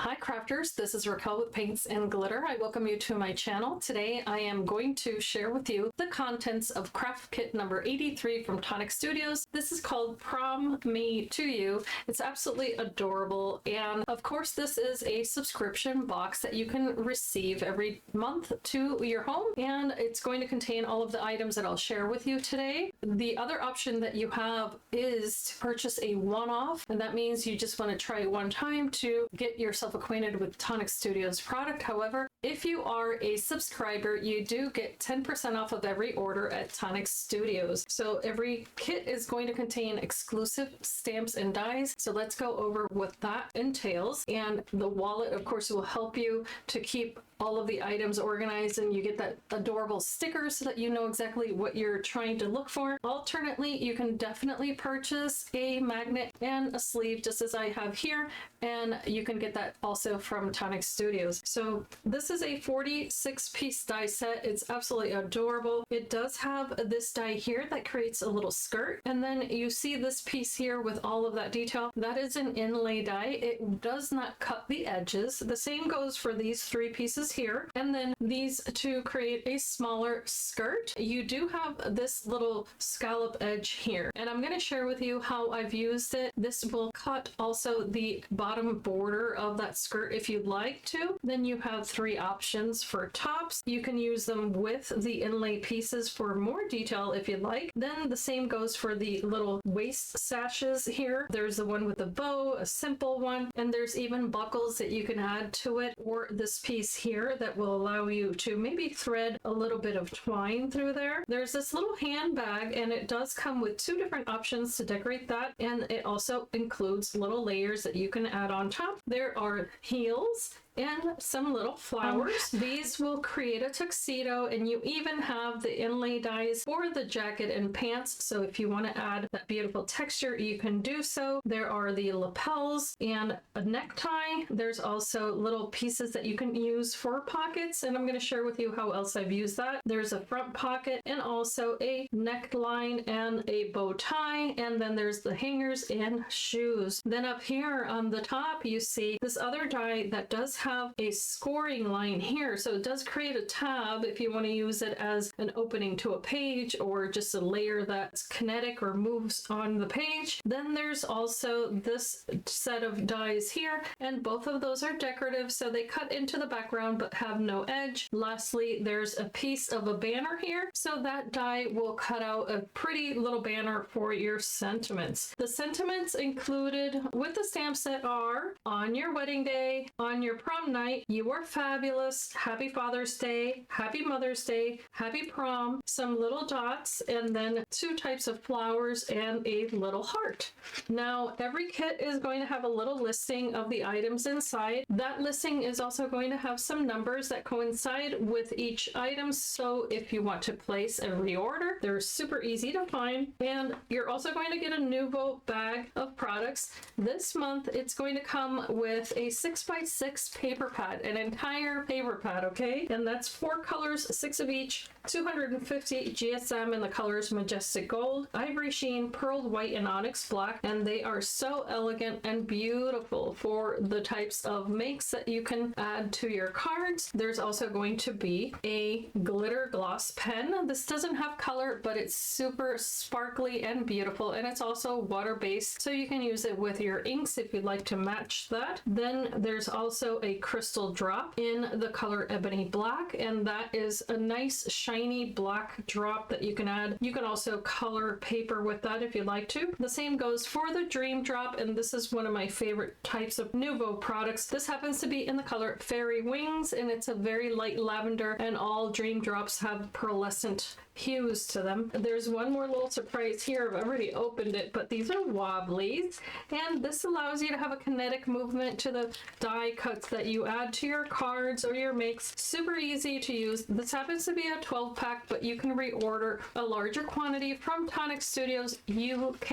Hi crafters, this is Raquel with Paints and Glitter. I welcome you to my channel. Today I am going to share with you the contents of craft kit number 83 from Tonic Studios. This is called Prom Me To. It's absolutely adorable, and of course this is a subscription box that you can receive every month to your home, and it's going to contain all of the items that I'll share with you today. The other option that you have is to purchase a one-off, and that means you just want to try it one time to get yourself acquainted with Tonic Studios product. However, if you are a subscriber, you do get 10% off of every order at Tonic Studios. So every kit is going to contain exclusive stamps and dies. So let's go over what that entails. And the wallet, of course, will help you to keep all of the items organized, and you get that adorable sticker so that you know exactly what you're trying to look for. Alternately, you can definitely purchase a magnet and a sleeve just as I have here, and you can get that also from Tonic Studios. So this is a 46-piece die set. It's absolutely adorable. It does have this die here that creates a little skirt, and then you see this piece here with all of that detail. That is an inlay die. It does not cut the edges. The same goes for these three pieces here, and then these two create a smaller skirt. You do have this little scallop edge here, and I'm going to share with you how I've used it. This will cut also the bottom border of that skirt if you'd like to. Then you have three options for tops. You can use them with the inlay pieces for more detail if you'd like. Then the same goes for the little waist sashes here. There's the one with the bow, a simple one, and there's even buckles that you can add to it, or this piece here that will allow you to maybe thread a little bit of twine through there. There's this little handbag, and it does come with two different options to decorate that, and it also includes little layers that you can add on top. There are heels and some little flowers. These will create a tuxedo, and you even have the inlay dies for the jacket and pants. So if you want to add that beautiful texture, you can do so. There are the lapels and a necktie. There's also little pieces that you can use for pockets, and I'm going to share with you how else I've used that. There's a front pocket and also a neckline and a bow tie, and then there's the hangers and shoes. Then up here on the top, you see this other die that does have a scoring line here, so it does create a tab if you want to use it as an opening to a page or just a layer that's kinetic or moves on the page. Then there's also this set of dies here, and both of those are decorative, so they cut into the background but have no edge. Lastly, there's a piece of a banner here, so that die will cut out a pretty little banner for your sentiments. The sentiments included with the stamp set are: on your wedding day, on your prom night, you are fabulous, happy Father's Day, happy Mother's Day, happy prom, some little dots, and then two types of flowers and a little heart. Now, every kit is going to have a little listing of the items inside. That listing is also going to have some numbers that coincide with each item, so if you want to place a reorder, they're super easy to find. And you're also going to get a Nuvo bag of products. This month, it's going to come with a 6x6 paper pad, an entire paper pad, okay? And that's 4 colors, 6 of each, 250 GSM in the colors Majestic Gold, Ivory Sheen, Pearl White, and Onyx Black, and they are so elegant and beautiful for the types of makes that you can add to your cards. There's also going to be a glitter gloss pen. This doesn't have color, but it's super sparkly and beautiful, and it's also water-based, so you can use it with your inks if you'd like to match that. Then there's also a crystal drop in the color Ebony Black, and that is a nice shiny black drop that you can add. You can also color paper with that if you'd like to. The same goes for the Dream Drop, and this is one of my favorite types of Nuvo products. This happens to be in the color Fairy Wings, and it's a very light lavender, and all Dream Drops have pearlescent hues to them. There's one more little surprise here. I've already opened it, but these are wobblies, and this allows you to have a kinetic movement to the die cuts that you add to your cards or your makes. Super easy to use. This happens to be a 12-pack, but you can reorder a larger quantity from Tonic Studios UK.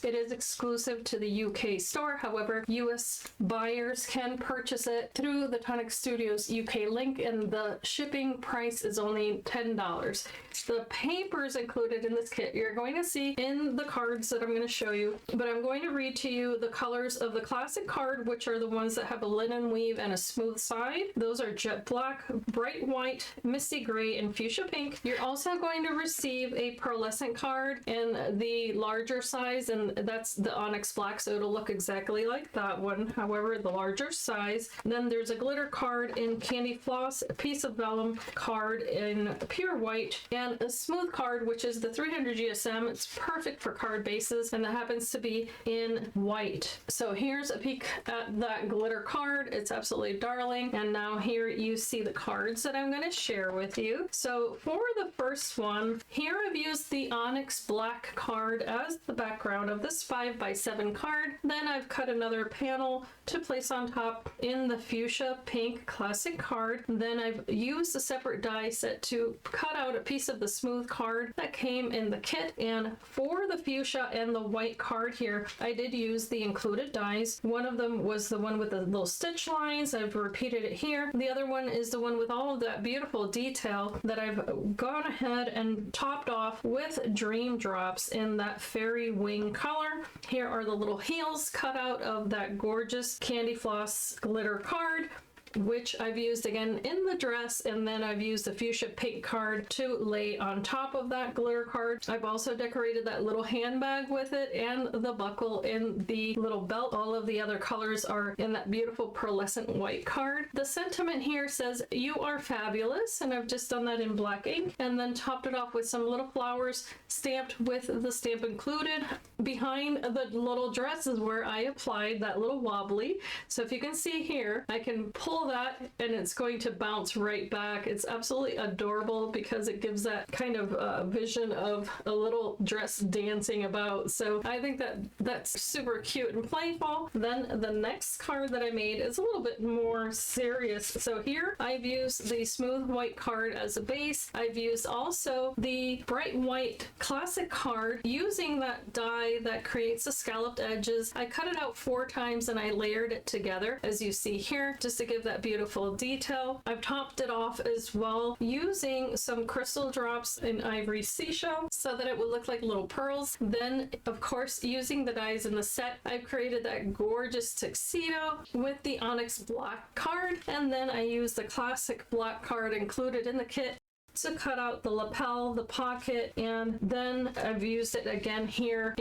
It is exclusive to the UK store. However, US buyers can purchase it through the Tonic Studios UK link, and the shipping price is only $10. The the papers included in this kit you're going to see in the cards that I'm going to show you, but I'm going to read to you the colors of the classic card, which are the ones that have a linen weave and a smooth side. Those are jet black, bright white, misty gray, and fuchsia pink. You're also going to receive a pearlescent card in the larger size, and that's the onyx black, so it'll look exactly like that one, however the larger size. Then there's a glitter card in candy floss, a piece of vellum card in pure white, and a smooth card, which is the 300 GSM. It's perfect for card bases, and that happens to be in white. So here's a peek at that glitter card. It's absolutely darling. And now here you see the cards that I'm going to share with you. So for the first one, here I've used the onyx black card as the background of this 5x7 card. Then I've cut another panel to place on top in the fuchsia pink classic card. Then I've used a separate die set to cut out a piece of the smooth card that came in the kit. And for the fuchsia and the white card here, I did use the included dies. One of them was the one with the little stitch lines. I've repeated it here. The other one is the one with all of that beautiful detail that I've gone ahead and topped off with dream drops in that fairy wing color. Here are the little heels cut out of that gorgeous candy floss glitter card, which I've used again in the dress, and then I've used the fuchsia pink card to lay on top of that glitter card. I've also decorated that little handbag with it and the buckle in the little belt. All of the other colors are in that beautiful pearlescent white card. The sentiment here says, "You are fabulous," and I've just done that in black ink and then topped it off with some little flowers stamped with the stamp included. Behind the little dress is where I applied that little wobbly. So if you can see here, I can pull that and it's going to bounce right back. It's absolutely adorable because it gives that kind of vision of a little dress dancing about. So I think that that's super cute and playful. Then the next card that I made is a little bit more serious. So here I've used the smooth white card as a base. I've used also the bright white classic card using that die that creates the scalloped edges. I cut it out 4 times and I layered it together, as you see here, just to give that beautiful detail. I've topped it off as well using some crystal drops in ivory seashell so that it would look like little pearls. Then, of course, using the dies in the set, I've created that gorgeous tuxedo with the onyx black card, and then I used the classic black card included in the kit to cut out the lapel, the pocket, and then I've used it again here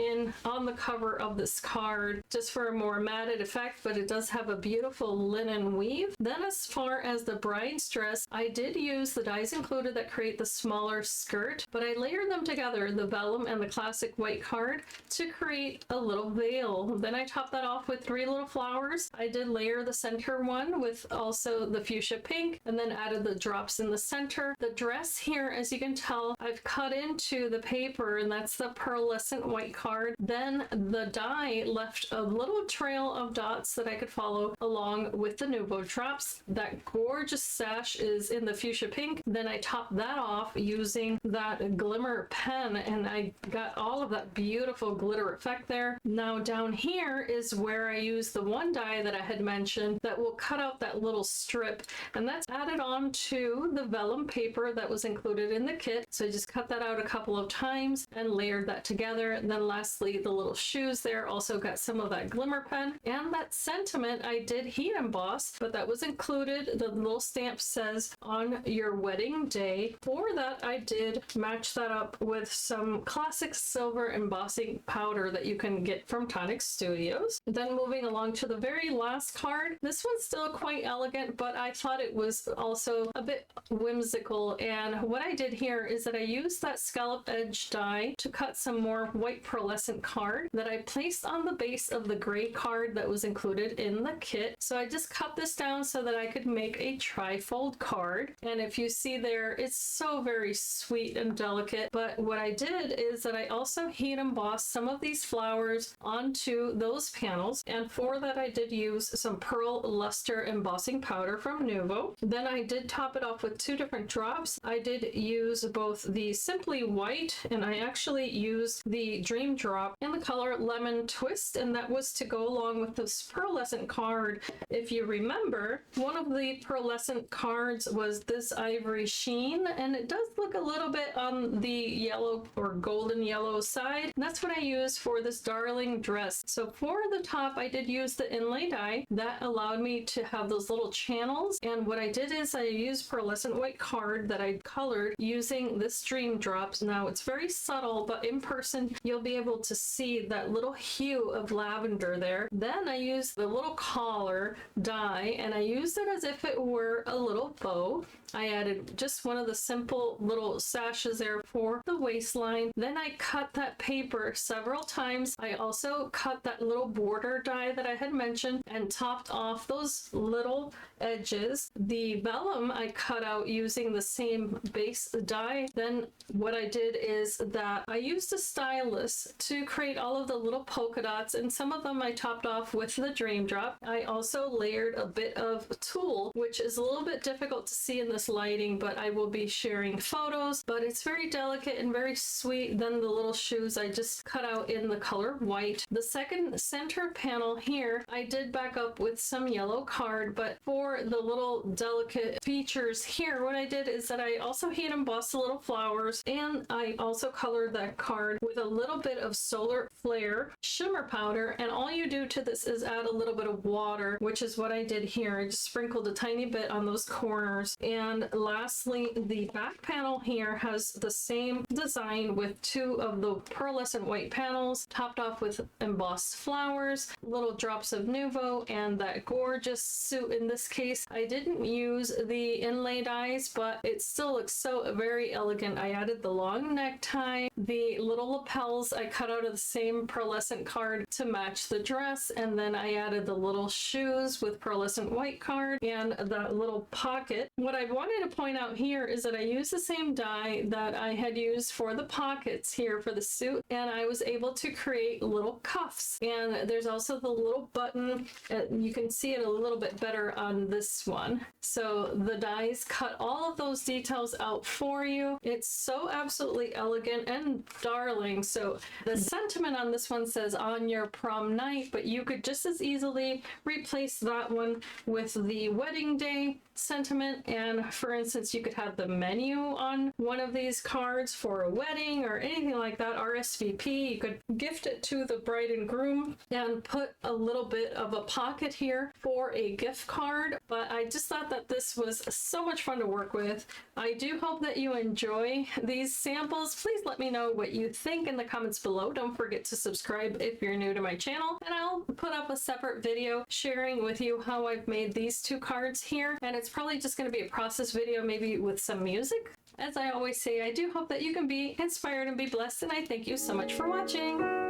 on the cover of this card just for a more matted effect, but it does have a beautiful linen weave. Then as far as the bride's dress, I did use the dies included that create the smaller skirt, but I layered them together, the vellum and the classic white card, to create a little veil. Then I topped that off with 3 little flowers. I did layer the center one with also the fuchsia pink, and then added the drops in the center. The dress here, as you can tell, I've cut into the paper, and that's the pearlescent white card. Then the die left a little trail of dots that I could follow along with the Nuvo drops. That gorgeous sash is in the fuchsia pink. Then I topped that off using that glimmer pen, and I got all of that beautiful glitter effect there. Now down here is where I use the one die that I had mentioned that will cut out that little strip, and that's added on to the vellum paper that was included in the kit. So I just cut that out a couple of times and layered that together. And then lastly, the little shoes there also got some of that glimmer pen, and that sentiment I did heat emboss, but that was included. The little stamp says "on your wedding day." For that, I did match that up with some classic silver embossing powder that you can get from Tonic Studios. Then moving along to the very last card, this one's still quite elegant, but I thought it was also a bit whimsical. And what I did here is that I used that scalloped edge die to cut some more white pearlescent card that I placed on the base of the gray card that was included in the kit. So I just cut this down so that I could make a trifold card. And if you see there, it's so very sweet and delicate. But what I did is that I also heat embossed some of these flowers onto those panels. And for that, I did use some pearl luster embossing powder from Nuvo. Then I did top it off with 2 different drops. I I did use both the Simply White, and I actually used the Dream Drop in the color Lemon Twist, and that was to go along with this pearlescent card. If you remember, one of the pearlescent cards was this Ivory Sheen, and it does look a little bit on the yellow or golden yellow side. And that's what I used for this darling dress. So for the top, I did use the inlay dye. That allowed me to have those little channels, and what I did is I used pearlescent white card that I colored using this Dream Drops. Now it's very subtle, but in person you'll be able to see that little hue of lavender there. Then I used the little collar dye, and I used it as if it were a little bow. I added just one of the simple little sashes there for the waistline. Then I cut that paper several times. I also cut that little border die that I had mentioned and topped off those little edges. The vellum I cut out using the same base die. Then what I did is that I used a stylus to create all of the little polka dots, and some of them I topped off with the Dream Drop. I also layered a bit of tulle, which is a little bit difficult to see in this lighting, but I will be sharing photos, but it's very delicate and very sweet. Then the little shoes I just cut out in the color white. The second center panel here I did back up with some yellow card, but for the little delicate features here, what I did is that I also hand embossed the little flowers, and I also colored that card with a little bit of Solar Flare shimmer powder. And all you do to this is add a little bit of water, which is what I did here. I just sprinkled a tiny bit on those corners. And lastly, the back panel here has the same design with two of the pearlescent white panels topped off with embossed flowers, little drops of Nuvo, and that gorgeous suit. In this case, I didn't use the inlay dyes, but it still looks so very elegant. I added the long necktie, the little lapels I cut out of the same pearlescent card to match the dress, and then I added the little shoes with pearlescent white card and that little pocket. What I wanted to point out here is that I used the same dye that I had used for the pockets here for the suit, and I was able to create little cuffs. And there's also the little button. You can see it a little bit better on this one. So the dyes cut all of those details out for you. It's so absolutely elegant and darling. So the sentiment on this one says on your prom night, but you could just as easily replace that one with the wedding day sentiment. And for instance, you could have the menu on one of these cards for a wedding or anything like that, RSVP. You could gift it to the bride and groom and put a little bit of a pocket here for a gift card. But I just thought that this was so much fun to work with. I do hope that you enjoy these samples. Please let me know what you think in the comments below. Don't forget to subscribe if you're new to my channel, and I'll put up a separate video sharing with you how I've made these two cards here. And it's probably just going to be a process video, maybe with some music. As I always say, I do hope that you can be inspired and be blessed, and I thank you so much for watching.